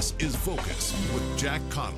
This is Focus with Jack Caudill.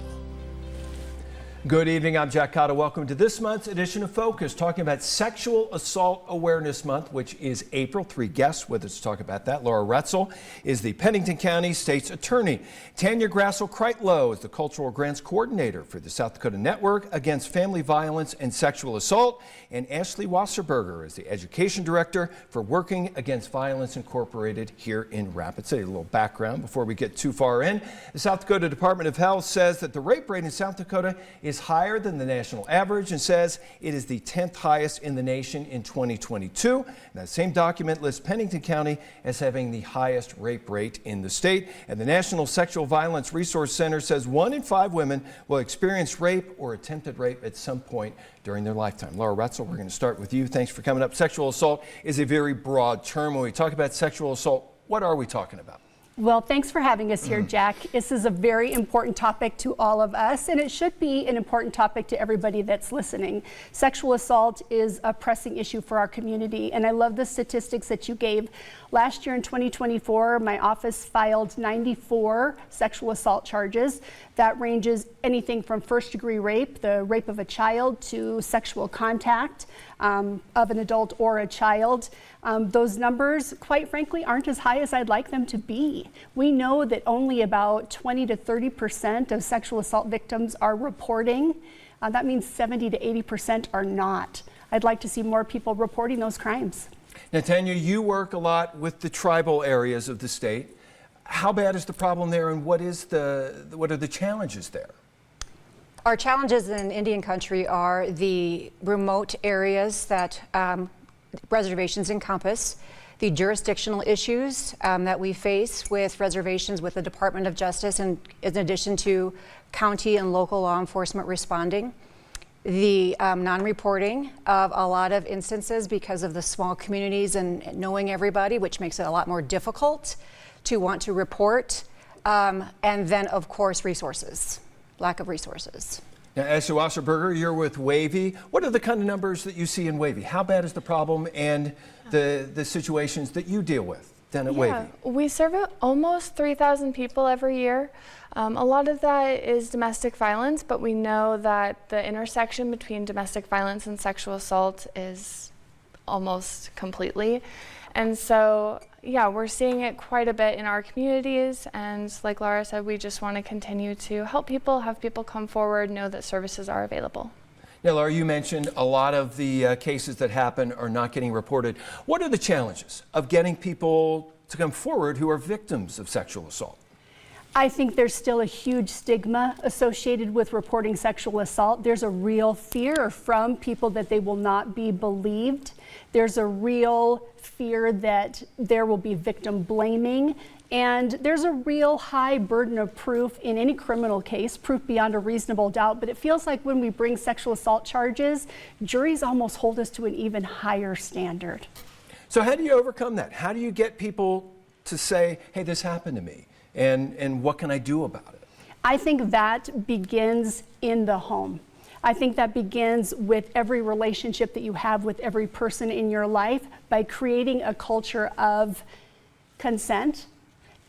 Good evening, I'm Jack Caudill. Welcome to this month's edition of Focus, talking about Sexual Assault Awareness Month, which is April. 3 guests with us to talk about that. Lara Roetzel is the Pennington County State's Attorney. Tanya Grassel-Kreitlow is the Cultural Grants Coordinator for the South Dakota Network Against Family Violence and Sexual Assault. And Ashley Wasserburger is the Education Director for Working Against Violence Incorporated here in Rapid City. A little background before we get too far in. The South Dakota Department of Health says that the rape rate in South Dakota is higher than the national average and says it is the 10th highest in the nation in 2022. And that same document lists Pennington County as having the highest rape rate in the state. And the National Sexual Violence Resource Center says 1 in 5 women will experience rape or attempted rape at some point during their lifetime. Lara Roetzel, we're going to start with you. Thanks for coming up. Sexual assault is a very broad term. When we talk about sexual assault, what are we talking about? Well, thanks for having us here, Jack. This is a very important topic to all of us, and it should be an important topic to everybody that's listening. Sexual assault is a pressing issue for our community, and I love the statistics that you gave. Last year in 2024, my office filed 94 sexual assault charges. That ranges anything from first-degree rape, the rape of a child, to sexual contact of an adult or a child. Those numbers, quite frankly, aren't as high as I'd like them to be. We know that only about 20 to 30% of sexual assault victims are reporting. That means 70 to 80% are not. I'd like to see more people reporting those crimes. Now, Tanya, you work a lot with the tribal areas of the state. How bad is the problem there, and what are the challenges there? Our challenges in Indian country are the remote areas that reservations encompass, the jurisdictional issues that we face with reservations with the Department of Justice, and in addition to county and local law enforcement responding, the non-reporting of a lot of instances because of the small communities and knowing everybody, which makes it a lot more difficult to want to report, and then of course resources, lack of resources. Now, Ashley Wasserburger, you're with Wavy. What are the kind of numbers that you see in Wavy? How bad is the problem and the situations that you deal with down at Wavy? We serve almost 3,000 people every year. A lot of that is domestic violence, but we know that the intersection between domestic violence and sexual assault is almost completely. And so, yeah, we're seeing it quite a bit in our communities, and like Lara said, we just want to continue to help people, have people come forward, know that services are available. Now, Lara, you mentioned a lot of the cases that happen are not getting reported. What are the challenges of getting people to come forward who are victims of sexual assault? I think there's still a huge stigma associated with reporting sexual assault. There's a real fear from people that they will not be believed. There's a real fear that there will be victim blaming. And there's a real high burden of proof in any criminal case, proof beyond a reasonable doubt. But it feels like when we bring sexual assault charges, juries almost hold us to an even higher standard. So how do you overcome that? How do you get people to say, hey, this happened to me? And what can I do about it? I think that begins in the home. I think that begins with every relationship that you have with every person in your life by creating a culture of consent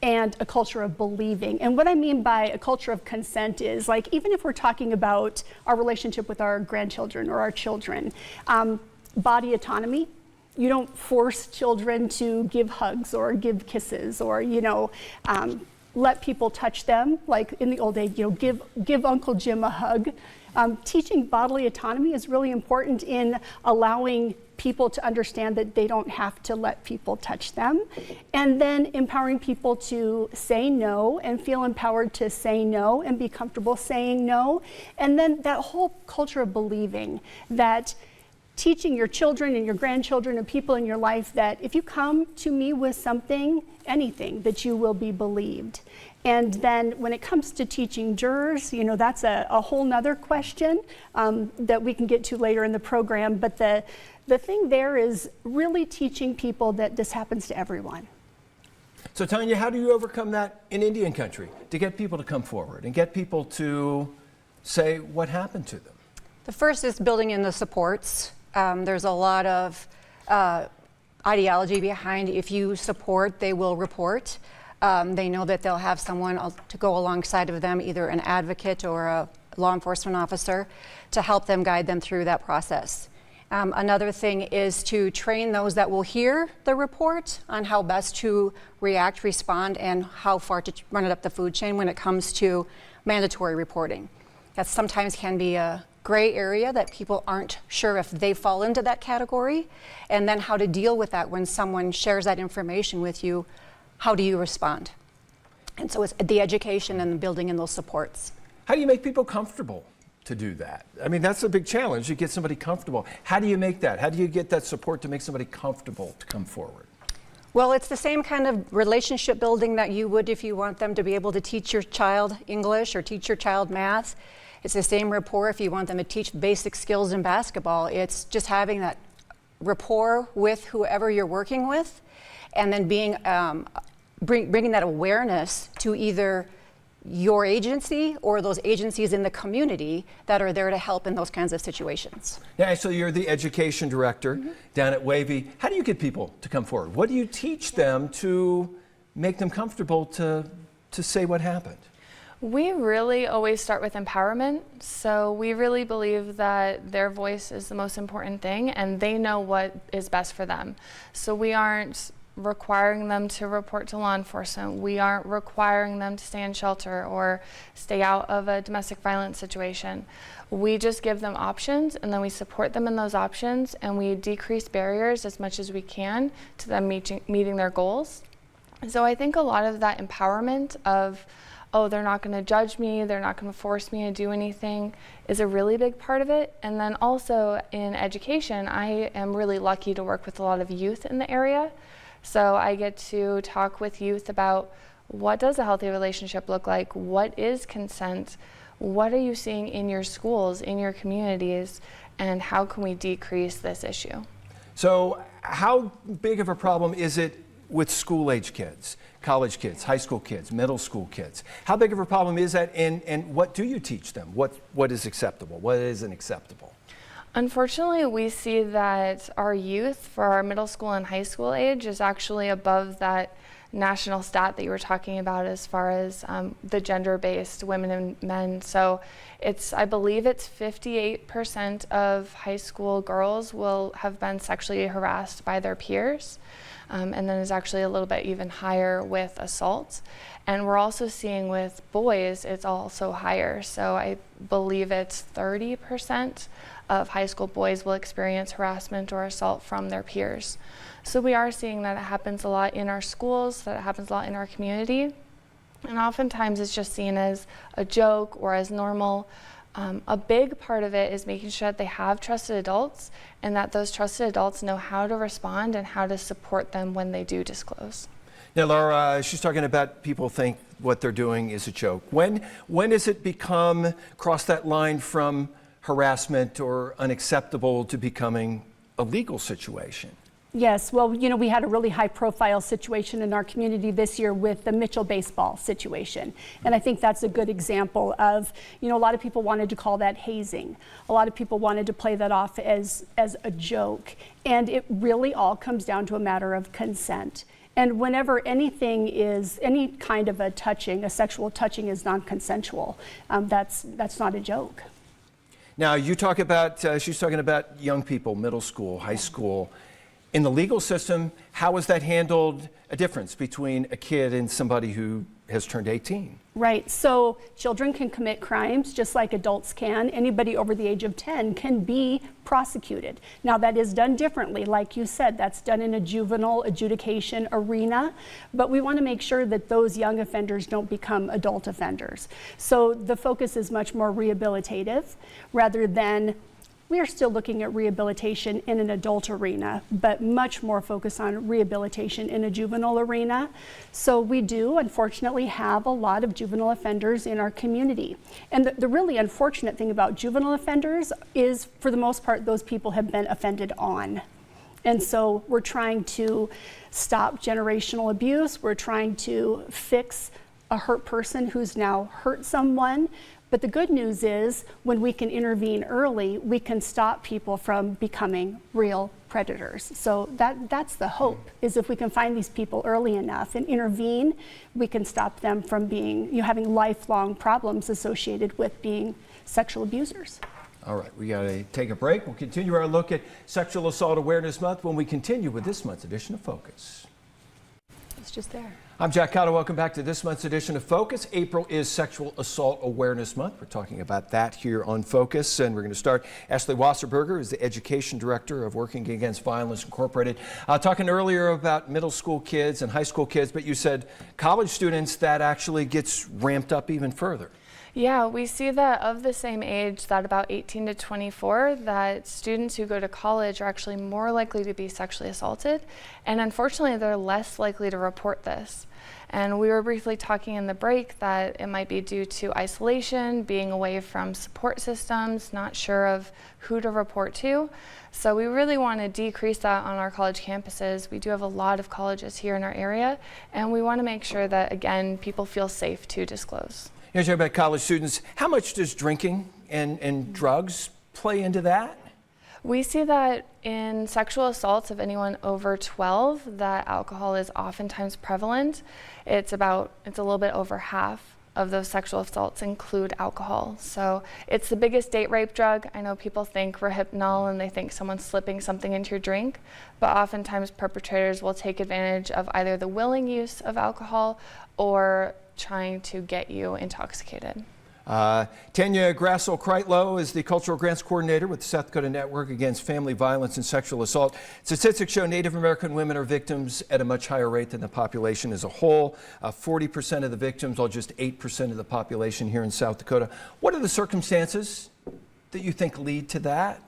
and a culture of believing. And what I mean by a culture of consent is, like, even if we're talking about our relationship with our grandchildren or our children, body autonomy. You don't force children to give hugs or give kisses or, let people touch them. Like in the old days, give Uncle Jim a hug. Teaching bodily autonomy is really important in allowing people to understand that they don't have to let people touch them. And then empowering people to say no and feel empowered to say no and be comfortable saying no. And then that whole culture of believing that teaching your children and your grandchildren and people in your life that if you come to me with something, anything, that you will be believed. And then when it comes to teaching jurors, that's a whole nother question that we can get to later in the program. But the thing there is really teaching people that this happens to everyone. So Tanya, how do you overcome that in Indian country to get people to come forward and get people to say what happened to them? The first is building in the supports. There's a lot of ideology behind if you support, they will report. They know that they'll have someone to go alongside of them, either an advocate or a law enforcement officer, to help them guide them through that process. Another thing is to train those that will hear the report on how best to react, respond, and how far to run it up the food chain when it comes to mandatory reporting. That sometimes can be a gray area that people aren't sure if they fall into that category, and then how to deal with that when someone shares that information with you. How do you respond? And so it's the education and building in those supports. How do you make people comfortable to do that? I mean, that's a big challenge, to get somebody comfortable. How do you make that? How do you get that support to make somebody comfortable to come forward? Well, it's the same kind of relationship building that you would if you want them to be able to teach your child English or teach your child math. It's the same rapport if you want them to teach basic skills in basketball. It's just having that rapport with whoever you're working with, and then being bringing that awareness to either your agency or those agencies in the community that are there to help in those kinds of situations. Yeah, so you're the education director down at Wavy. How do you get people to come forward? What do you teach them to make them comfortable to say what happened? We really always start with empowerment. So we really believe that their voice is the most important thing, and they know what is best for them. So we aren't requiring them to report to law enforcement. We aren't requiring them to stay in shelter or stay out of a domestic violence situation. We just give them options, and then we support them in those options, and we decrease barriers as much as we can to them meeting their goals. So I think a lot of that empowerment of, oh, they're not going to judge me, they're not going to force me to do anything, is a really big part of it. And then also in education, I am really lucky to work with a lot of youth in the area. So I get to talk with youth about, what does a healthy relationship look like? What is consent? What are you seeing in your schools, in your communities? And how can we decrease this issue? So how big of a problem is it with school-age kids, college kids, high school kids, middle school kids? How big of a problem is that, and what do you teach them? What is acceptable? What isn't acceptable? Unfortunately, we see that our youth for our middle school and high school age is actually above that national stat that you were talking about as far as the gender-based women and men. So I believe it's 58% of high school girls will have been sexually harassed by their peers. And then is actually a little bit even higher with assaults. And we're also seeing with boys, it's also higher. So I believe it's 30% of high school boys will experience harassment or assault from their peers. So we are seeing that it happens a lot in our schools, that it happens a lot in our community. And oftentimes it's just seen as a joke or as normal. A big part of it is making sure that they have trusted adults, and that those trusted adults know how to respond and how to support them when they do disclose. Now, Lara, she's talking about people think what they're doing is a joke. When does it cross that line from harassment or unacceptable to becoming a legal situation? Yes, well, we had a really high-profile situation in our community this year with the Mitchell baseball situation. And I think that's a good example of, a lot of people wanted to call that hazing. A lot of people wanted to play that off as a joke. And it really all comes down to a matter of consent. And whenever any kind of a sexual touching is non-consensual, that's not a joke. Now, she's talking about young people, middle school, high school. In the legal system, how is that handled, a difference between a kid and somebody who has turned 18? Right, so children can commit crimes just like adults can. Anybody over the age of 10 can be prosecuted. Now that is done differently, like you said, that's done in a juvenile adjudication arena, but we want to make sure that those young offenders don't become adult offenders. So the focus is much more rehabilitative rather than, we are still looking at rehabilitation in an adult arena, but much more focus on rehabilitation in a juvenile arena. So we do, unfortunately, have a lot of juvenile offenders in our community. And the really unfortunate thing about juvenile offenders is, for the most part, those people have been offended on. And so we're trying to stop generational abuse. We're trying to fix a hurt person who's now hurt someone. But the good news is when we can intervene early, we can stop people from becoming real predators. So that's the hope, is if we can find these people early enough and intervene, we can stop them from being, having lifelong problems associated with being sexual abusers. All right, we got to take a break. We'll continue our look at Sexual Assault Awareness Month when we continue with this month's edition of Focus. It's just there. I'm Jack Caudill. Welcome back to this month's edition of Focus. April is Sexual Assault Awareness Month. We're talking about that here on Focus, and we're going to start. Ashley Wasserburger is the Education Director of Working Against Violence Incorporated. Talking earlier about middle school kids and high school kids, but you said college students, that actually gets ramped up even further. Yeah, we see that of the same age, that about 18 to 24, that students who go to college are actually more likely to be sexually assaulted, and unfortunately they're less likely to report this. And we were briefly talking in the break that it might be due to isolation, being away from support systems, not sure of who to report to. So we really want to decrease that on our college campuses. We do have a lot of colleges here in our area, and we want to make sure that, again, people feel safe to disclose. You're talking about college students. How much does drinking and drugs play into that? We see that in sexual assaults of anyone over 12, that alcohol is oftentimes prevalent. It's a little bit over half of those sexual assaults include alcohol. So it's the biggest date rape drug. I know people think Rohypnol and they think someone's slipping something into your drink, but oftentimes perpetrators will take advantage of either the willing use of alcohol or trying to get you intoxicated. Tanya Grassel-Kreitlow is the Cultural Grants Coordinator with the South Dakota Network Against Family Violence and Sexual Assault. Statistics show Native American women are victims at a much higher rate than the population as a whole. 40% of the victims, or just 8% of the population here in South Dakota. What are the circumstances that you think lead to that?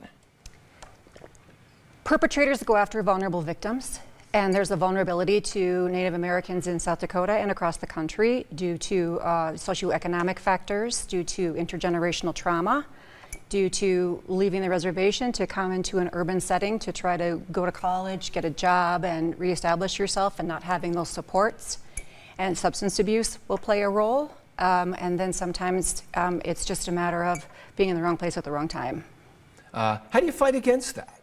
Perpetrators go after vulnerable victims. And there's a vulnerability to Native Americans in South Dakota and across the country due to socioeconomic factors, due to intergenerational trauma, due to leaving the reservation to come into an urban setting to try to go to college, get a job, and reestablish yourself, and not having those supports. And substance abuse will play a role. And then sometimes it's just a matter of being in the wrong place at the wrong time. How do you fight against that?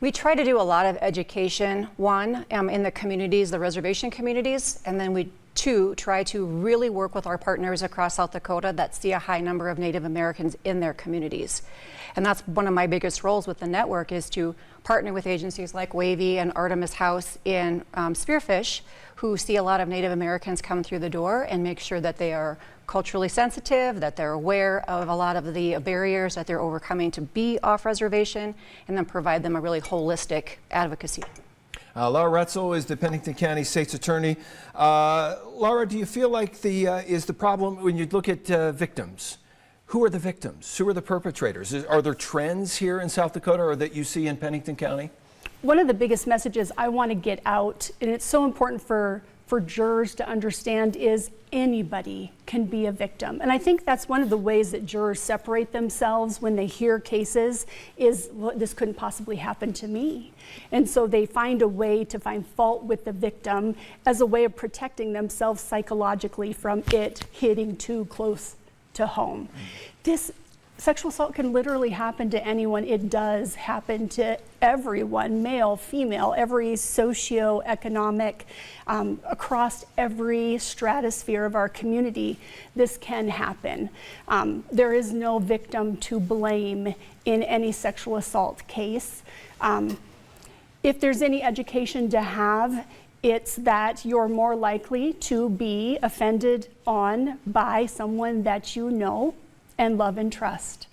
We try to do a lot of education, one, in the communities, the reservation communities, and then we, two, try to really work with our partners across South Dakota that see a high number of Native Americans in their communities. And that's one of my biggest roles with the network, is to partner with agencies like Wavy and Artemis House in Spearfish, who see a lot of Native Americans come through the door, and make sure that they are culturally sensitive, that they're aware of a lot of the barriers that they're overcoming to be off reservation, and then provide them a really holistic advocacy. Lara Roetzel is the Pennington County State's Attorney. Lara, do you feel like is the problem when you look at victims? Who are the victims? Who are the perpetrators? Are there trends here in South Dakota or that you see in Pennington County? One of the biggest messages I want to get out, and it's so important for jurors to understand, is anybody can be a victim. And I think that's one of the ways that jurors separate themselves when they hear cases is, well, this couldn't possibly happen to me. And so they find a way to find fault with the victim as a way of protecting themselves psychologically from it hitting too close to home. This sexual assault can literally happen to anyone. It does happen to everyone, male, female, every socioeconomic, across every stratosphere of our community. This can happen. There is no victim to blame in any sexual assault case. If there's any education to have, it's that you're more likely to be offended on by someone that you know and love and trust.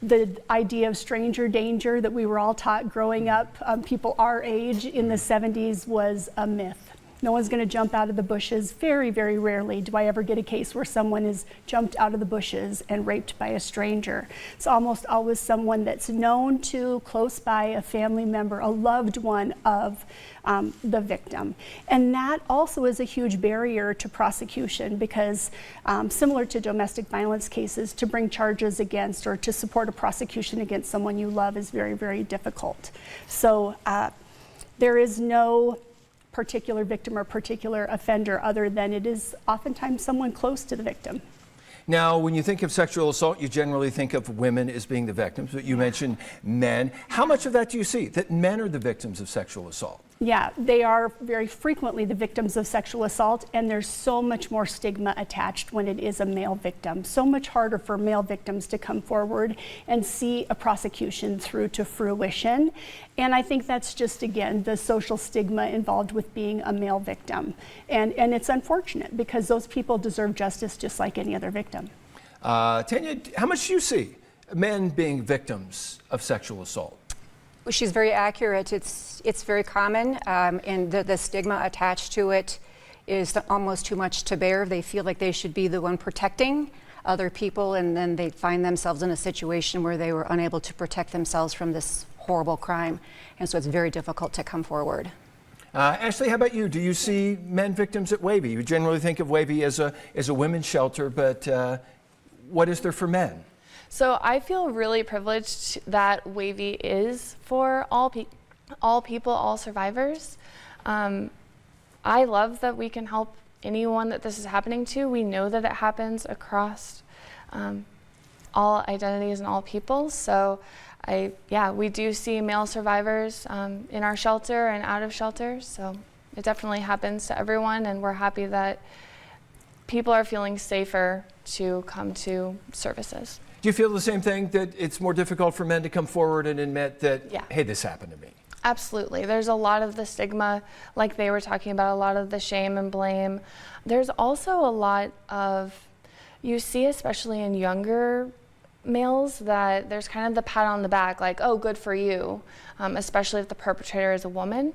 The idea of stranger danger that we were all taught growing up, people our age in the 70s, was a myth. No one's going to jump out of the bushes. Very, very rarely do I ever get a case where someone is jumped out of the bushes and raped by a stranger. It's almost always someone that's known to, close by, a family member, a loved one of the victim. And that also is a huge barrier to prosecution, because similar to domestic violence cases, to bring charges against or to support a prosecution against someone you love is very, very difficult. So there is no particular victim or particular offender other than it is oftentimes someone close to the victim. Now, when you think of sexual assault, you generally think of women as being the victims, but you mentioned men. How much of that do you see, that men are the victims of sexual assault? Yeah, they are very frequently the victims of sexual assault, and there's so much more stigma attached when it is a male victim. So much harder for male victims to come forward and see a prosecution through to fruition. And I think that's just, again, the social stigma involved with being a male victim. And it's unfortunate because those people deserve justice just like any other victim. Tanya, how much do you see men being victims of sexual assault? She's very accurate. It's very common, and the stigma attached to it is almost too much to bear. They feel like they should be the one protecting other people, and then they find themselves in a situation where they were unable to protect themselves from this horrible crime, and so it's very difficult to come forward. Ashley, how about you? Do you see men victims at Wavy? You generally think of Wavy as a women's shelter, but what is there for men? So I feel really privileged that Wavy is for all people, all survivors. I love that we can help anyone that this is happening to. We know that it happens across all identities and all people. So we do see male survivors in our shelter and out of shelter. So it definitely happens to everyone, and we're happy that people are feeling safer to come to services. Do you feel the same thing, that it's more difficult for men to come forward and admit that, hey, this happened to me? Absolutely. There's a lot of the stigma, like they were talking about, a lot of the shame and blame. There's also a lot of, you see, especially in younger males, that there's kind of the pat on the back, like, oh, good for you, especially if the perpetrator is a woman.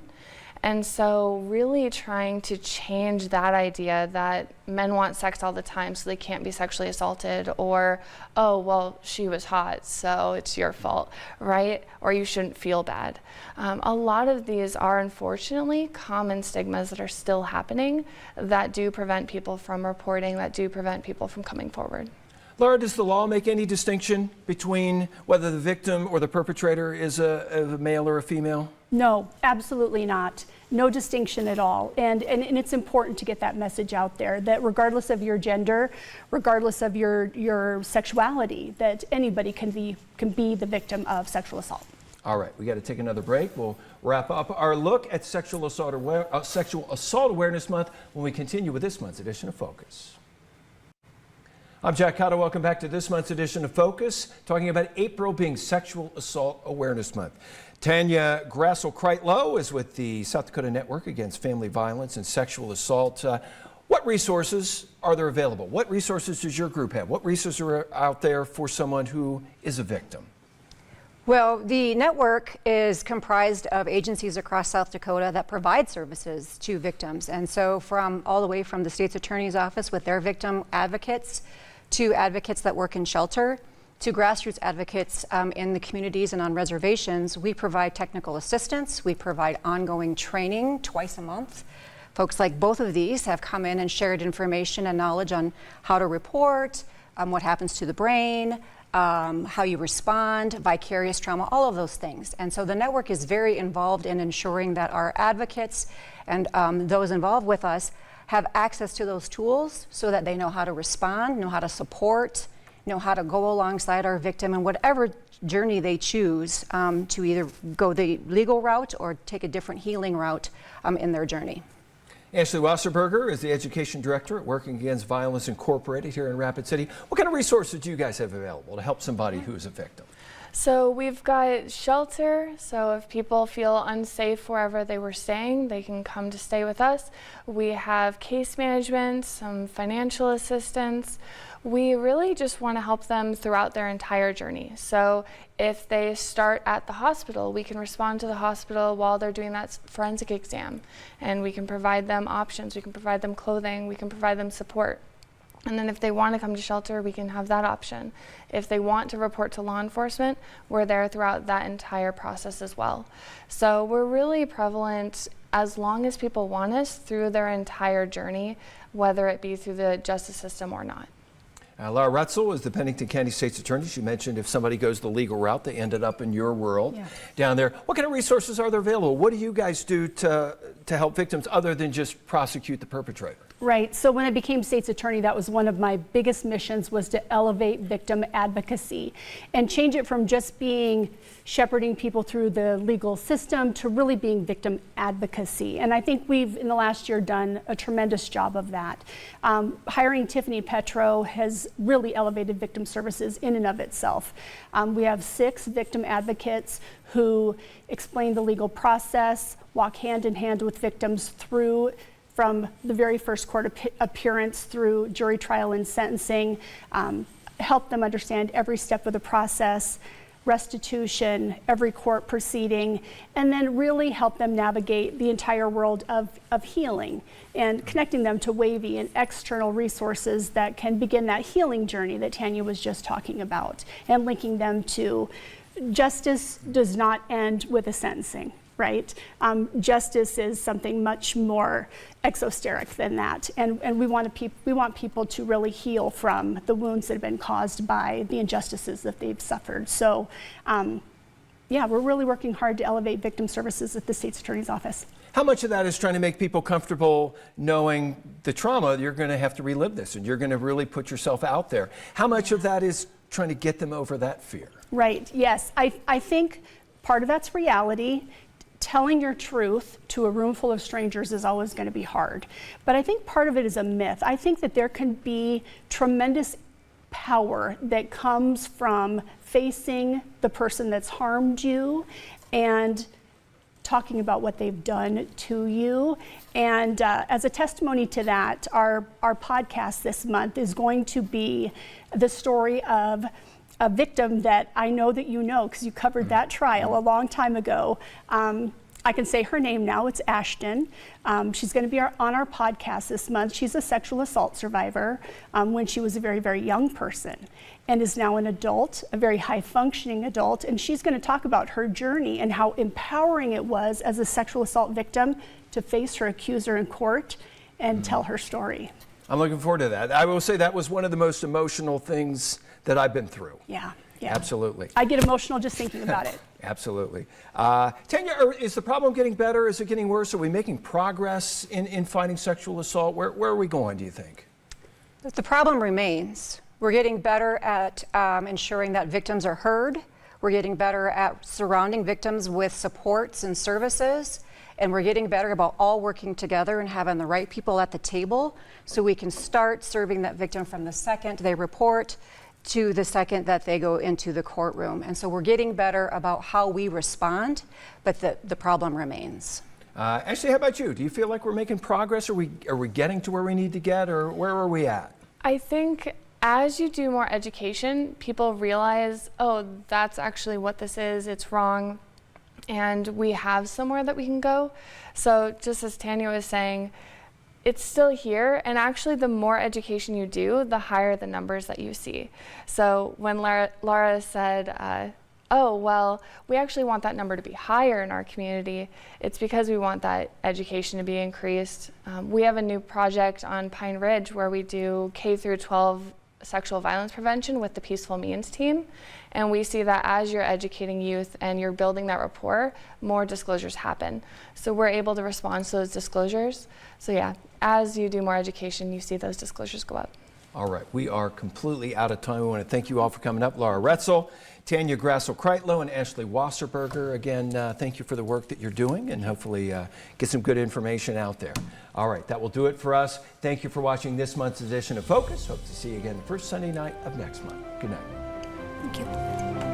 And so really trying to change that idea that men want sex all the time so they can't be sexually assaulted, or, oh, well, she was hot, so it's your fault, right? Or you shouldn't feel bad. A lot of these are unfortunately common stigmas that are still happening that do prevent people from reporting, that do prevent people from coming forward. Lara, does the law make any distinction between whether the victim or the perpetrator is a male or a female? No, absolutely not. No distinction at all. And it's important to get that message out there, that regardless of your gender, regardless of your sexuality, that anybody can be the victim of sexual assault. All right, we got to take another break. We'll wrap up our look at Sexual Assault Awareness Month when we continue with this month's edition of Focus. I'm Jack Caudill. Welcome back to this month's edition of Focus, talking about April being Sexual Assault Awareness Month. Tanya Grassel-Kreitlow is with the South Dakota Network Against Family Violence and Sexual Assault. What resources are there available? What resources does your group have? What resources are out there for someone who is a victim? Well, the network is comprised of agencies across South Dakota that provide services to victims. And so all the way from the state's attorney's office with their victim advocates, to advocates that work in shelter, to grassroots advocates in the communities and on reservations, we provide technical assistance. We provide ongoing training twice a month. Folks like both of these have come in and shared information and knowledge on how to report, what happens to the brain, how you respond, vicarious trauma, all of those things. And so the network is very involved in ensuring that our advocates and those involved with us have access to those tools so that they know how to respond, know how to support, know how to go alongside our victim in whatever journey they choose to either go the legal route or take a different healing route in their journey. Ashley Wasserburger is the Education Director at Working Against Violence Incorporated here in Rapid City. What kind of resources do you guys have available to help somebody who's a victim? So we've got shelter, so if people feel unsafe wherever they were staying, they can come to stay with us. We have case management, some financial assistance. We really just want to help them throughout their entire journey. So if they start at the hospital, we can respond to the hospital while they're doing that forensic exam, and we can provide them options, we can provide them clothing, we can provide them support. And then if they want to come to shelter, we can have that option. If they want to report to law enforcement, we're there throughout that entire process as well. So we're really prevalent as long as people want us through their entire journey, whether it be through the justice system or not. Lara Roetzel is the Pennington County State's Attorney. She mentioned if somebody goes the legal route, they ended up in your world down there. What kind of resources are there available? What do you guys do to help victims other than just prosecute the perpetrator? Right. So when I became state's attorney, that was one of my biggest missions, was to elevate victim advocacy and change it from just being shepherding people through the legal system to really being victim advocacy. And I think we've, in the last year, done a tremendous job of that. Hiring Tiffany Petro has really elevated victim services in and of itself. We have 6 victim advocates who explain the legal process, walk hand in hand with victims through from the very first court appearance through jury trial and sentencing, help them understand every step of the process, restitution, every court proceeding, and then really help them navigate the entire world of healing and connecting them to WAVI and external resources that can begin that healing journey that Tanya was just talking about, and linking them to justice does not end with a sentencing. Right? Justice is something much more exosteric than that. And we want people to really heal from the wounds that have been caused by the injustices that they've suffered. So, yeah, we're really working hard to elevate victim services at the state's attorney's office. How much of that is trying to make people comfortable knowing the trauma, you're going to have to relive this and you're going to really put yourself out there? How much of that is trying to get them over that fear? Right, yes. I think part of that's reality. Telling your truth to a room full of strangers is always going to be hard. But I think part of it is a myth. I think that there can be tremendous power that comes from facing the person that's harmed you and talking about what they've done to you. And as a testimony to that, our podcast this month is going to be the story of a victim that I know that you know, because you covered that trial a long time ago. I can say her name now, it's Ashton. She's going to be on our podcast this month. She's a sexual assault survivor when she was a very, very young person, and is now an adult, a very high functioning adult. And she's going to talk about her journey and how empowering it was as a sexual assault victim to face her accuser in court and tell her story. I'm looking forward to that. I will say that was one of the most emotional things that I've been through. Yeah. Absolutely. I get emotional just thinking about it. Absolutely. Tanya, is the problem getting better? Is it getting worse? Are we making progress in fighting sexual assault? Where are we going, do you think? The problem remains. We're getting better at ensuring that victims are heard. We're getting better at surrounding victims with supports and services. And we're getting better about all working together and having the right people at the table so we can start serving that victim from the second they report to the second that they go into the courtroom. And so we're getting better about how we respond, but the problem remains. Ashley, how about you? Do you feel like we're making progress? Are we getting to where we need to get, or where are we at? I think as you do more education, people realize, oh, that's actually what this is, it's wrong, and we have somewhere that we can go. So just as Tanya was saying, it's still here, and actually the more education you do, the higher the numbers that you see. So when Lara said, oh, well, we actually want that number to be higher in our community, it's because we want that education to be increased. We have a new project on Pine Ridge where we do K through 12 sexual violence prevention with the Peaceful Means team. And we see that as you're educating youth and you're building that rapport, more disclosures happen. So we're able to respond to those disclosures. So yeah, as you do more education, you see those disclosures go up. All right, we are completely out of time. We want to thank you all for coming up. Lara Roetzel, Tanya Grassel-Kreitlow, and Ashley Wasserburger. Again, thank you for the work that you're doing, and hopefully get some good information out there. All right, that will do it for us. Thank you for watching this month's edition of Focus. Hope to see you again the first Sunday night of next month. Good night. Thank you.